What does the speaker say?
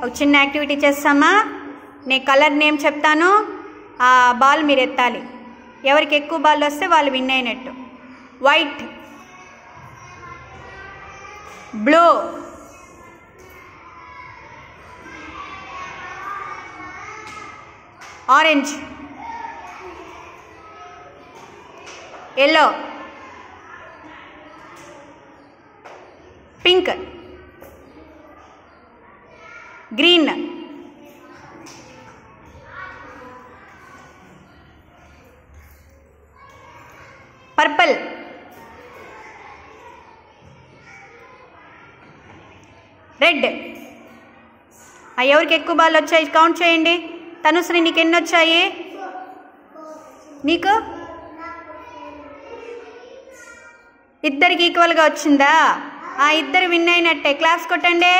ఒక చిన్న యాక్టివిటీ చేస్తామా? నేను కలర్ నేమ్ చెప్తాను, ఆ బాల్ మీరు ఎత్తాలి. ఎవరికి ఎక్కువ బాల్ వస్తే వాళ్ళు విన్ అయినట్టు. White, blue, orange, yellow, pink, green, purple, red. ఎవరికి ఎక్కువ బాల్ వచ్చాయి కౌంట్ చేయండి. తనుశ్రీ నీకు ఎన్ని వచ్చాయి? నీకు ఇద్దరికి ఈక్వల్గా వచ్చిందా? ఇద్దరు విన్ అయినట్టే. క్లాప్స్ కొట్టండి.